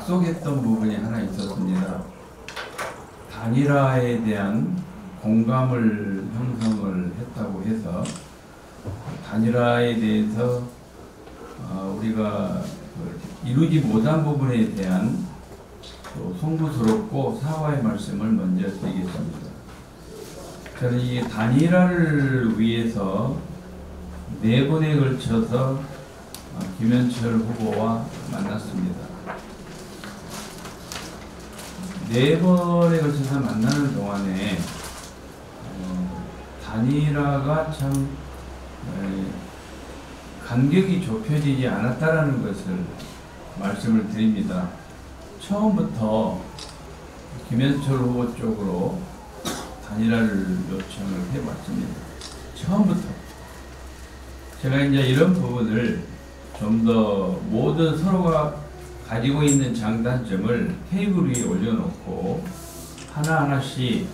약속했던 부분이 하나 있었습니다. 단일화에 대한 공감을 형성을 했다고 해서 단일화에 대해서 우리가 이루지 못한 부분에 대한 또 송구스럽고 사과의 말씀을 먼저 드리겠습니다. 저는 이 단일화를 위해서 4번에 걸쳐서 김현철 후보와 만났습니다. 4번에 걸쳐서 만나는 동안에 단일화가 참 간격이 좁혀지지 않았다라는 것을 말씀을 드립니다. 처음부터 김현철 후보 쪽으로 단일화를 요청을 해왔습니다. 처음부터. 제가 이제 이런 부분을 좀 더 모든 서로가 가지고 있는 장단점을 테이블 위에 올려놓고 하나하나씩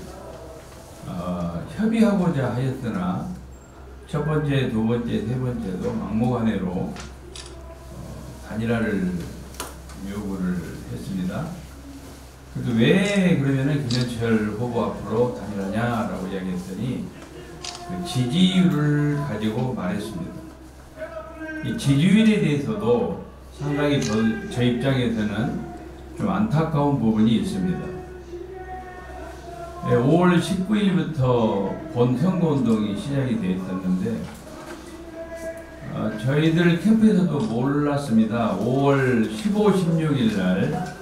협의하고자 하였으나 첫 번째, 두 번째, 세 번째도 막무가내로 단일화를 요구를 했습니다. 그래도 왜 그러면은 김현철 후보 앞으로 단일화냐라고 이야기했더니 그 지지율을 가지고 말했습니다. 이 지지율에 대해서도 상당히 저 입장에서는 좀 안타까운 부분이 있습니다. 5월 19일부터 본 선거운동이 시작이 되어 있었는데 저희들 캠프에서도 몰랐습니다. 5월 15, 16일 날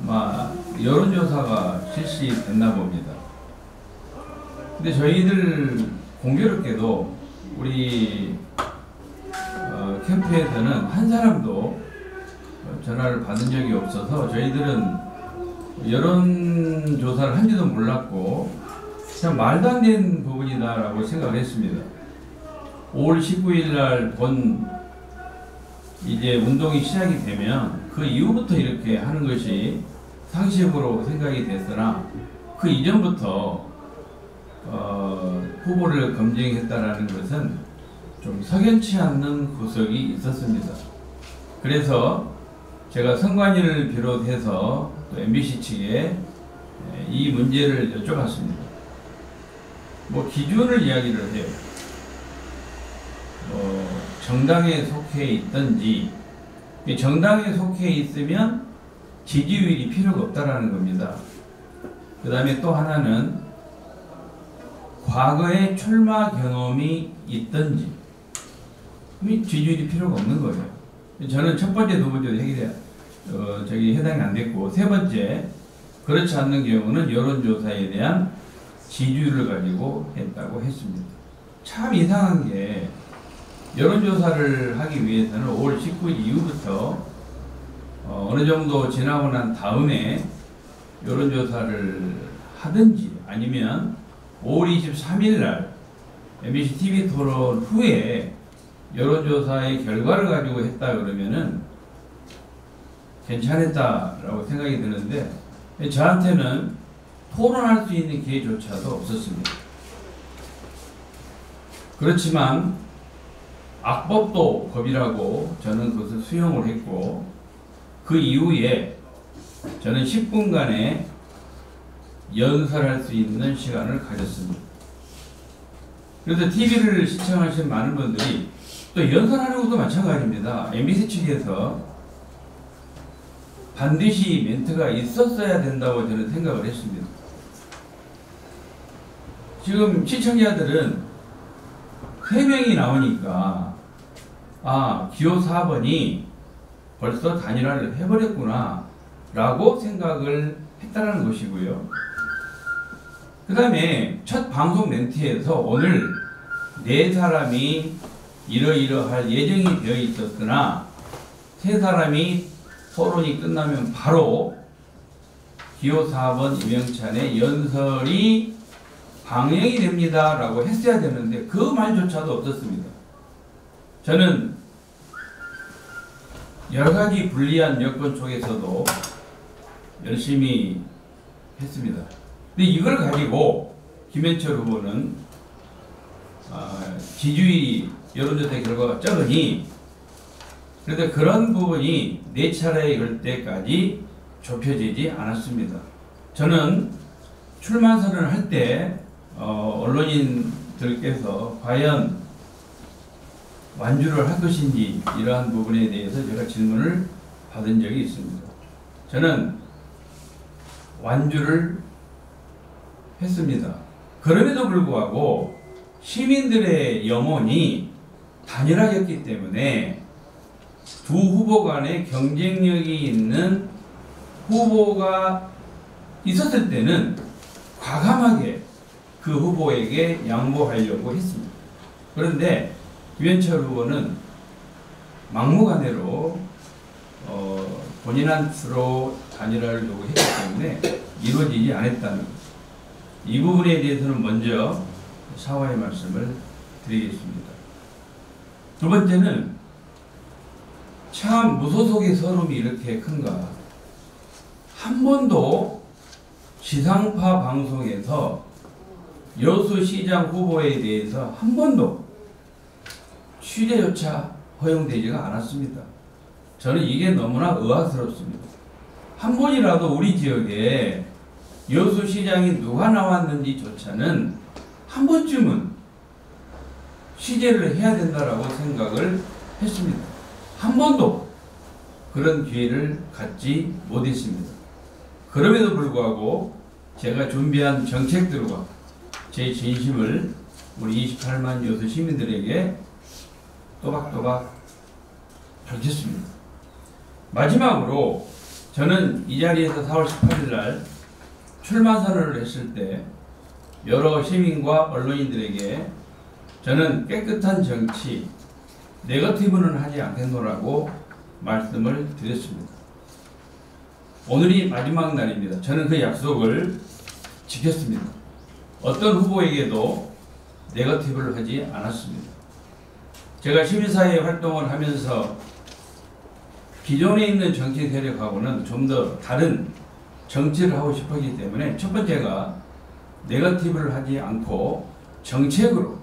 아마 여론조사가 실시됐나 봅니다. 근데 저희들 공교롭게도 우리 캠프에서는 한 사람도 전화를 받은 적이 없어서 저희들은 여론조사를 한지도 몰랐고 그냥 말도 안 되는 부분이다라고 생각했습니다. 5월 19일 날 본 이제 운동이 시작이 되면 그 이후부터 이렇게 하는 것이 상식으로 생각이 됐으나 그 이전부터 후보를 검증했다라는 것은 좀 석연치 않는 구석이 있었습니다. 그래서 제가 선관위를 비롯해서 또 MBC 측에 이 문제를 여쭤봤습니다. 뭐 기준을 이야기를 해요. 정당에 속해 있든지 정당에 속해 있으면 지지율이 필요가 없다라는 겁니다. 그 다음에 또 하나는 과거에 출마 경험이 있든지 지지율이 필요가 없는 거예요. 저는 첫 번째, 두 번째도 해당이 안 됐고 세 번째 그렇지 않는 경우는 여론조사에 대한 지지율을 가지고 했다고 했습니다. 참 이상한 게 여론조사를 하기 위해서는 5월 19일 이후부터 어느 정도 지나고 난 다음에 여론조사를 하든지 아니면 5월 23일 날 MBC TV 토론 후에 여론조사의 결과를 가지고 했다 그러면은 괜찮았다라고 생각이 드는데 저한테는 토론할 수 있는 기회조차도 없었습니다. 그렇지만 악법도 법이라고 저는 그것을 수용을 했고 그 이후에 저는 10분간의 연설할 수 있는 시간을 가졌습니다. 그래서 TV를 시청하신 많은 분들이 또 연설하는 것도 마찬가지입니다. MBC 측에서 반드시 멘트가 있었어야 된다고 저는 생각을 했습니다. 지금 시청자들은 3명이 나오니까 기호 4번이 벌써 단일화를 해버렸구나 라고 생각을 했다는 것이고요. 그 다음에 첫 방송 멘트에서 오늘 4사람이 이러이러할 예정이 되어 있었으나 3사람이 토론이 끝나면 바로 기호 4번 이명찬의 연설이 방영이 됩니다 라고 했어야 되는데 그 말조차도 없었습니다. 저는 여러가지 불리한 여건 쪽에서도 열심히 했습니다. 근데 이걸 가지고 김현철 후보는 지지율이 여론조사 결과가 적으니 그런데 그런 부분이 네 차례에 이를 때까지 좁혀지지 않았습니다. 저는 출마 선언을 할 때 언론인들께서 과연 완주를 할 것인지 이러한 부분에 대해서 제가 질문을 받은 적이 있습니다. 저는 완주를 했습니다. 그럼에도 불구하고 시민들의 염원이 단일화였기 때문에 두 후보 간의 경쟁력이 있는 후보가 있었을 때는 과감하게 그 후보에게 양보하려고 했습니다. 그런데 유현철 후보는 막무가내로 본인한테로 단일화를 요구했기 때문에 이루어지지 않았다는 것. 이 부분에 대해서는 먼저 사과의 말씀을 드리겠습니다. 두 번째는 참 무소속의 서름이 이렇게 큰가. 한 번도 지상파 방송에서 여수시장 후보에 대해서 한 번도 취재조차 허용되지가 않았습니다. 저는 이게 너무나 의아스럽습니다. 한 번이라도 우리 지역에 여수시장이 누가 나왔는지조차는 한 번쯤은 취재를 해야 된다라고 생각을 했습니다. 한 번도 그런 기회를 갖지 못했습니다. 그럼에도 불구하고 제가 준비한 정책들과 제 진심을 우리 28만 여수 시민들에게 또박또박 밝혔습니다. 마지막으로 저는 이 자리에서 4월 18일 날 출마 선언을 했을 때 여러 시민과 언론인들에게 저는 깨끗한 정치, 네거티브는 하지 않겠노라고 말씀을 드렸습니다. 오늘이 마지막 날입니다. 저는 그 약속을 지켰습니다. 어떤 후보에게도 네거티브를 하지 않았습니다. 제가 시민사회 활동을 하면서 기존에 있는 정치 세력하고는 좀 더 다른 정치를 하고 싶었기 때문에 첫 번째가 네거티브를 하지 않고 정책으로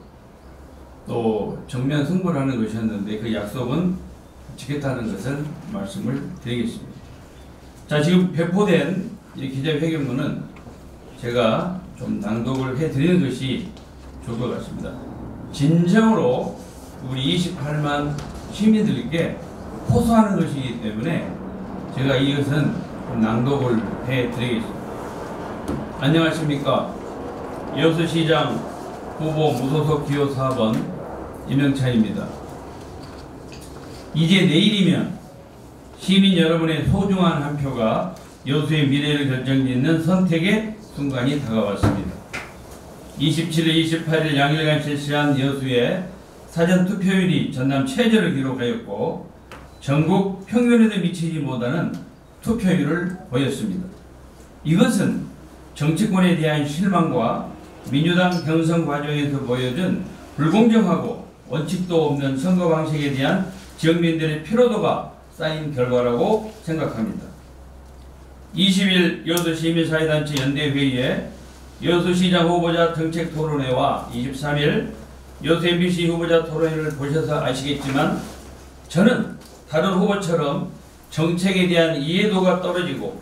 또 정면 승부를 하는 것이었는데 그 약속은 지켰다는 것을 말씀을 드리겠습니다. 자, 지금 배포된 이 기자회견문은 제가 좀 낭독을 해드리는 것이 좋을 것 같습니다. 진정으로 우리 28만 시민들께 호소하는 것이기 때문에 제가 이것은 좀 낭독을 해드리겠습니다. 안녕하십니까. 여수시장 후보 무소속 기호 4번 임영찬입니다. 이제 내일이면 시민 여러분의 소중한 한 표가 여수의 미래를 결정짓는 선택의 순간이 다가왔습니다. 27일, 28일 양일간 실시한 여수의 사전 투표율이 전남 최저를 기록하였고 전국 평균에도 미치지 못하는 투표율을 보였습니다. 이것은 정치권에 대한 실망과 민주당 경선 과정에서 보여준 불공정하고 원칙도 없는 선거 방식에 대한 지역민들의 피로도가 쌓인 결과라고 생각합니다. 20일 여수시민사회단체 연대회의에 여수시장 후보자 정책토론회와 23일 여수 MBC 후보자 토론회를 보셔서 아시겠지만 저는 다른 후보처럼 정책에 대한 이해도가 떨어지고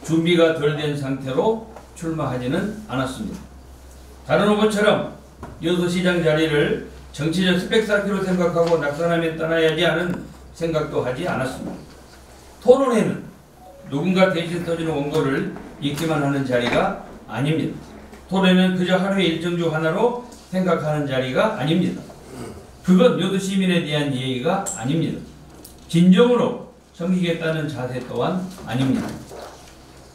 준비가 덜 된 상태로 출마하지는 않았습니다. 다른 후보처럼 여수시장 자리를 정치적 스펙 쌓기로 생각하고 낙선하면 떠나야지 하는 생각도 하지 않았습니다. 토론회는 누군가 대신 써주는 원고를 읽기만 하는 자리가 아닙니다. 토론회는 그저 하루의 일정 중 하나로 생각하는 자리가 아닙니다. 그건 여수 시민에 대한 예의가 아닙니다. 진정으로 섬기겠다는 자세 또한 아닙니다.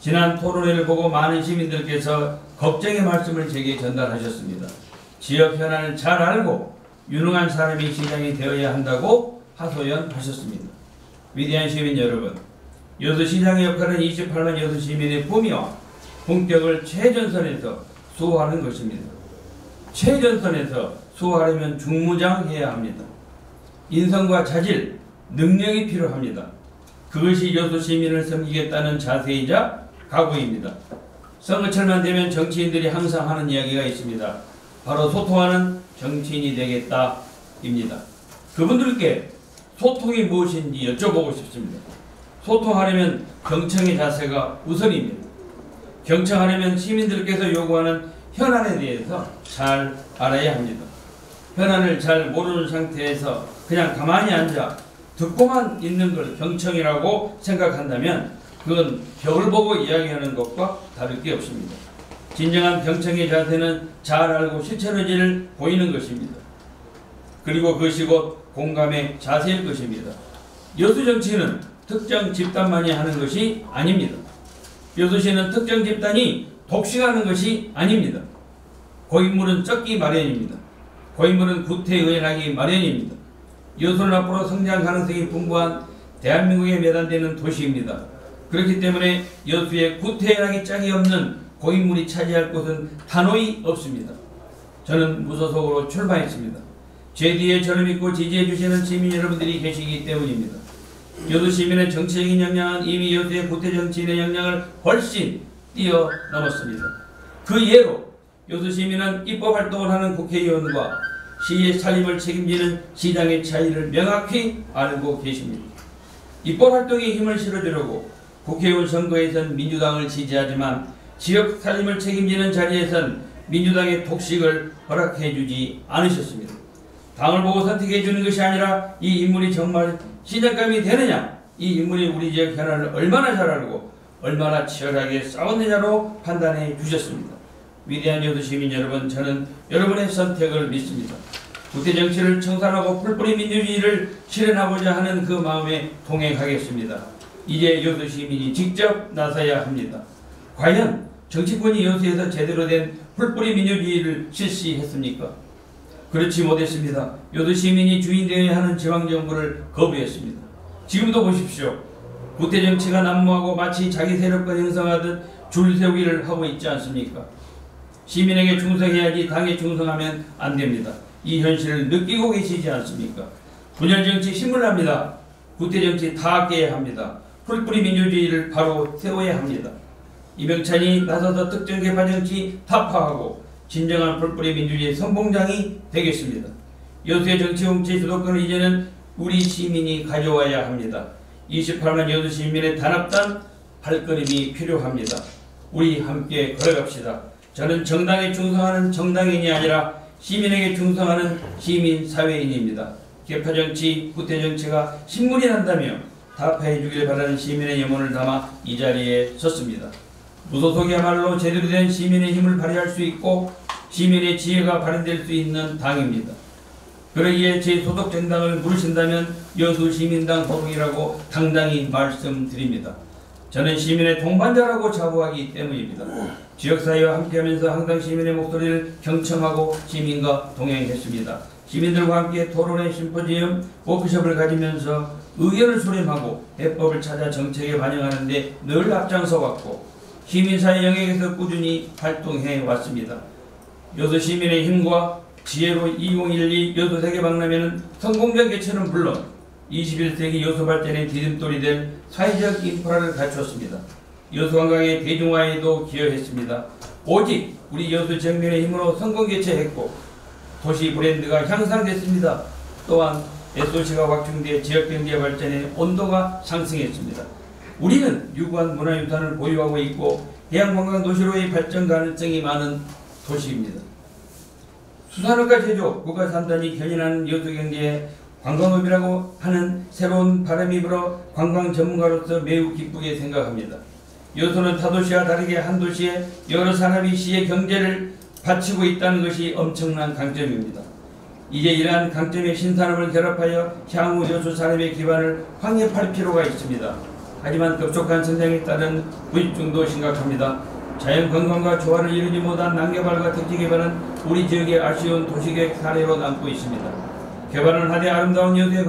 지난 토론회를 보고 많은 시민들께서 걱정의 말씀을 제게 전달하셨습니다. 지역 현안을 잘 알고 유능한 사람이 시장이 되어야 한다고 하소연하셨습니다. 위대한 시민 여러분, 여수시장의 역할은 28만 여수 시민의 품위와 품격을 최전선에서 수호하는 것입니다. 최전선에서 수호하려면 중무장해야 합니다. 인성과 자질, 능력이 필요합니다. 그것이 여수 시민을 섬기겠다는 자세이자 각오입니다. 선거철만 되면 정치인들이 항상 하는 이야기가 있습니다. 바로 소통하는 정치인이 되겠다입니다. 그분들께 소통이 무엇인지 여쭤보고 싶습니다. 소통하려면 경청의 자세가 우선입니다. 경청하려면 시민들께서 요구하는 현안에 대해서 잘 알아야 합니다. 현안을 잘 모르는 상태에서 그냥 가만히 앉아 듣고만 있는 걸 경청이라고 생각한다면 그건 벽을 보고 이야기하는 것과 다를 게 없습니다. 진정한 경청의 자세는 잘 알고 실천의지를 보이는 것입니다. 그리고 그것이 곧 공감의 자세일 것입니다. 여수정치는 특정 집단만이 하는 것이 아닙니다. 여수시는 특정 집단이 독식하는 것이 아닙니다. 고인물은 썩기 마련입니다. 고인물은 구태의연하기 마련입니다. 여수는 앞으로 성장 가능성이 풍부한 대한민국에 매단되는 도시입니다. 그렇기 때문에 여수에 구태의연하기 짝이 없는 고인물이 차지할 곳은 단호히 없습니다. 저는 무소속으로 출마했습니다. 제 뒤에 저를 믿고 지지해 주시는 시민 여러분들이 계시기 때문입니다. 여수 시민의 정치적인 역량은 이미 여수의 구태 정치인의 역량을 훨씬 뛰어넘었습니다. 그 예로 여수 시민은 입법 활동을 하는 국회의원과 시의 살림을 책임지는 시장의 차이를 명확히 알고 계십니다. 입법 활동에 힘을 실어주려고 국회의원 선거에선 민주당을 지지하지만 지역 살림을 책임지는 자리에선 민주당의 독식을 허락해주지 않으셨습니다. 당을 보고 선택해주는 것이 아니라 이 인물이 정말 시장감이 되느냐, 이 인물이 우리 지역 현안을 얼마나 잘 알고 얼마나 치열하게 싸웠느냐로 판단해 주셨습니다. 위대한 여수 시민 여러분, 저는 여러분의 선택을 믿습니다. 구태 정치를 청산하고 풀뿌리 민주주의를 실현하고자 하는 그 마음에 동행하겠습니다. 이제 여수 시민이 직접 나서야 합니다. 과연 정치권이 여수에서 제대로 된 풀뿌리 민주주의를 실시했습니까? 그렇지 못했습니다. 여수 시민이 주인 되어야 하는 지방정부를 거부했습니다. 지금도 보십시오. 구태 정치가 난무하고 마치 자기 세력권 형성하듯 줄세우기를 하고 있지 않습니까? 시민에게 충성해야지 당에 충성하면 안 됩니다. 이 현실을 느끼고 계시지 않습니까? 분열 정치 신물납니다. 구태 정치 다 깨야 합니다. 풀뿌리 민주주의를 바로 세워야 합니다. 이병찬이 나서서 특정 개파 정치 타파하고 진정한 풀뿌리 민주주의 선봉장이 되겠습니다. 여수의 정치 웅치 주도권을 이제는 우리 시민이 가져와야 합니다. 28만 여수 시민의 단합단 발걸음이 필요합니다. 우리 함께 걸어갑시다. 저는 정당에 충성하는 정당인이 아니라 시민에게 충성하는 시민사회인입니다. 개파정치, 구태정치가 신물이 난다며 타파해 주길 바라는 시민의 염원을 담아 이 자리에 섰습니다. 무소속이야말로 제대로 된 시민의 힘을 발휘할 수 있고 시민의 지혜가 발현될 수 있는 당입니다. 그러기에 제 소속 정당을 물으신다면 여수시민당 소속이라고 당당히 말씀드립니다. 저는 시민의 동반자라고 자부하기 때문입니다. 지역사회와 함께하면서 항상 시민의 목소리를 경청하고 시민과 동행했습니다. 시민들과 함께 토론회, 심포지엄, 워크숍을 가지면서 의견을 수렴하고 해법을 찾아 정책에 반영하는 데 늘 앞장서왔고 시민사회 영역에서 꾸준히 활동해 왔습니다. 여수 시민의 힘과 지혜로 2012 여수 세계박람회는 성공적 개최는 물론 21세기 여수 발전의 디딤돌이 될 사회적 인프라를 갖췄습니다. 여수 관광의 대중화에도 기여했습니다. 오직 우리 여수 정면의 힘으로 성공 개최했고 도시 브랜드가 향상됐습니다. 또한 SOC가 확충돼 지역경제 발전의 온도가 상승했습니다. 우리는 유구한 문화유산을 보유하고 있고 해양관광도시로의 발전 가능성이 많은 도시입니다. 수산업과 제조, 국가 3단이 견인하는 여수경제에 관광업이라고 하는 새로운 바람이 불어 관광 전문가로서 매우 기쁘게 생각합니다. 여수는 타도시와 다르게 한 도시에 여러 산업이 시의 경제를 바치고 있다는 것이 엄청난 강점입니다. 이제 이러한 강점의 신산업을 결합하여 향후 여수 산업의 기반을 확립할 필요가 있습니다. 하지만 급속한 성장에 따른 부익증도 심각합니다. 자연관광과 조화를 이루지 못한 난개발과 택지개발은 우리 지역의 아쉬운 도시계획 사례로 남고 있습니다. 개발은 하되 아름다운 여수의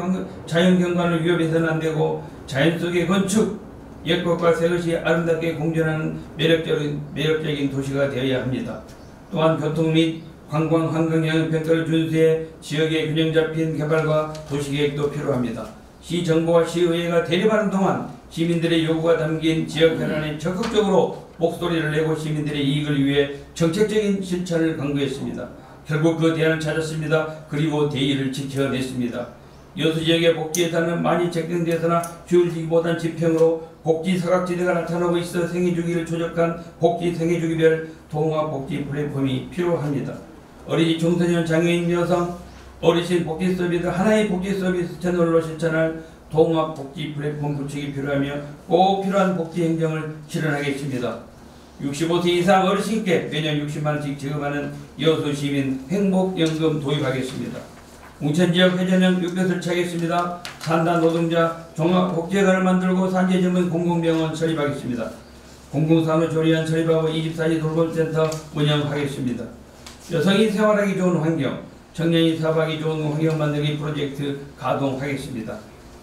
자연경관을 위협해서는 안되고 자연 속의 건축, 옛것과 새것이 아름답게 공존하는 매력적인 도시가 되어야 합니다. 또한 교통 및 관광 환경 영향 평가를 준수해 지역의 균형 잡힌 개발과 도시계획도 필요합니다. 시정부와 시의회가 대립하는 동안 시민들의 요구가 담긴 지역 현안에 적극적으로 목소리를 내고 시민들의 이익을 위해 정책적인 실천을 강구했습니다. 결국 그 대안을 찾았습니다. 그리고 대의를 지켜냈습니다. 여수 지역의 복지 예산은 많이 책정돼서나 효율지기보단 지평으로 복지 사각지대가 나타나고 있어 생애주기를 조정한 복지 생애주기별 통합복지 플랫폼이 필요합니다. 어린이, 청소년, 장애인, 여성, 어르신 복지 서비스 하나의 복지 서비스 채널로 실천할 통합복지 플랫폼 구축이 필요하며 꼭 필요한 복지 행정을 실현하겠습니다. 65세 이상 어르신께 매년 60만원씩 지급하는 여수시민 행복연금 도입하겠습니다. 웅천지역 회전형 육볕을 차겠습니다. 산단 노동자 종합복지회관을 만들고 산재 전문 공공병원 설립하겠습니다. 공공산후조리원 설립하고 24시 돌봄센터 운영하겠습니다. 여성이 생활하기 좋은 환경, 청년이 사업하기 좋은 환경 만들기 프로젝트 가동하겠습니다.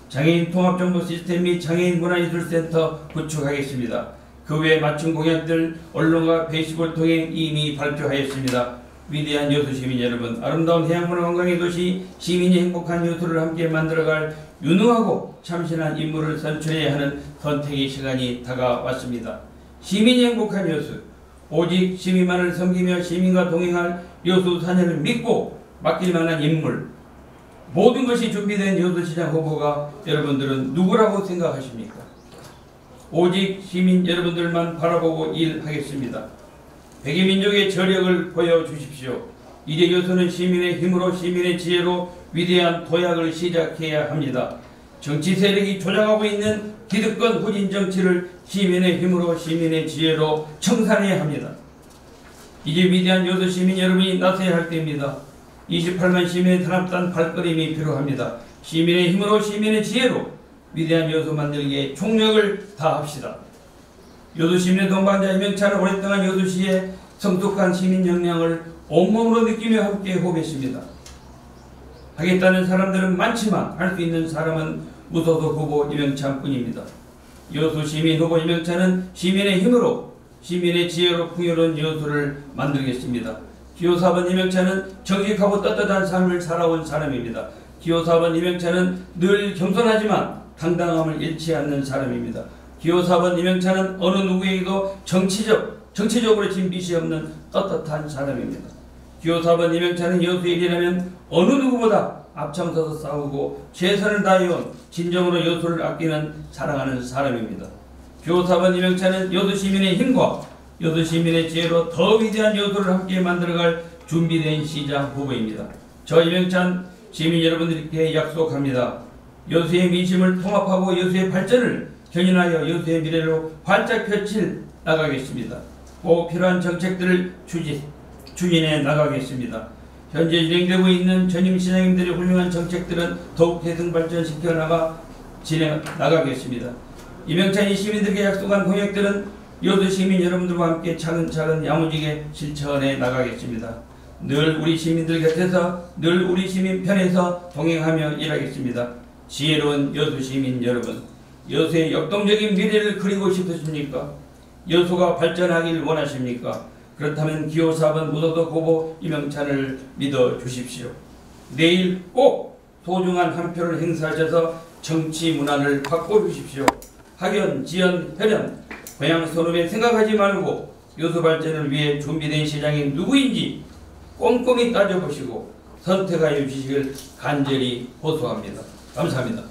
장애인 통합정보 시스템 및 장애인 문화예술센터 구축하겠습니다. 그 외 맞춤 공약들 언론과 페이스북을 통해 이미 발표하였습니다. 위대한 여수 시민 여러분, 아름다운 해양문화 관광의 도시, 시민이 행복한 여수를 함께 만들어갈 유능하고 참신한 인물을 선출해야 하는 선택의 시간이 다가왔습니다. 시민이 행복한 여수, 오직 시민만을 섬기며 시민과 동행할 여수 사년을 믿고 맡길 만한 인물, 모든 것이 준비된 여수시장 후보가 여러분들은 누구라고 생각하십니까? 오직 시민 여러분들만 바라보고 일하겠습니다. 백이민족의 저력을 보여주십시오. 이제 여수는 시민의 힘으로 시민의 지혜로 위대한 도약을 시작해야 합니다. 정치 세력이 조장하고 있는 기득권 후진 정치를 시민의 힘으로 시민의 지혜로 청산해야 합니다. 이제 위대한 여수 시민 여러분이 나서야 할 때입니다. 28만 시민의 단합단 발걸음이 필요합니다. 시민의 힘으로 시민의 지혜로 위대한 여수 만들기에 총력을 다합시다. 여수 시민의 동반자 이명찬은 오랫동안 여수시의 성숙한 시민 역량을 온몸으로 느끼며 함께 호흡했습니다. 하겠다는 사람들은 많지만 할 수 있는 사람은 무소속 후보 이명찬뿐입니다. 여수 시민 후보 이명찬은 시민의 힘으로 시민의 지혜로 풍요로운 여수를 만들겠습니다. 기호 4번 이명찬은 정직하고 떳떳한 삶을 살아온 사람입니다. 기호 4번 이명찬은 늘 겸손하지만 당당함을 잃지 않는 사람입니다. 기호 4번 이명찬은 어느 누구에게도 정치적으로 진빚이 없는 떳떳한 사람입니다. 기호 4번 이명찬은 여수에 일이라면 어느 누구보다 앞장서서 싸우고 최선을 다해온 진정으로 여수를 아끼는 사랑하는 사람입니다. 기호 4번 이명찬은 여수 시민의 힘과 여수 시민의 지혜로 더 위대한 여수를 함께 만들어갈 준비된 시장 후보입니다. 저 이명찬 시민 여러분들께 약속합니다. 여수의 민심을 통합하고 여수의 발전을 견인하여 여수의 미래로 활짝 펼칠 나가겠습니다. 꼭 필요한 정책들을 추진해 나가겠습니다. 현재 진행되고 있는 전임 시장님들의 훌륭한 정책들은 더욱 계승 발전시켜 진행 나가겠습니다. 이명찬이 시민들에게 약속한 공약들은 여수 시민 여러분들과 함께 차근차근 야무지게 실천해 나가겠습니다. 늘 우리 시민들 곁에서 늘 우리 시민 편에서 동행하며 일하겠습니다. 지혜로운 여수 시민 여러분, 여수의 역동적인 미래를 그리고 싶으십니까? 여수가 발전하길 원하십니까? 그렇다면 기호 4번 무소속 후보 이명찬을 믿어주십시오. 내일 꼭 소중한 한 표를 행사하셔서 정치 문화를 바꿔주십시오. 학연, 지연, 혈연, 고향 선후배 생각하지 말고 여수 발전을 위해 준비된 시장이 누구인지 꼼꼼히 따져보시고 선택하여 주시길 간절히 호소합니다. 감사합니다.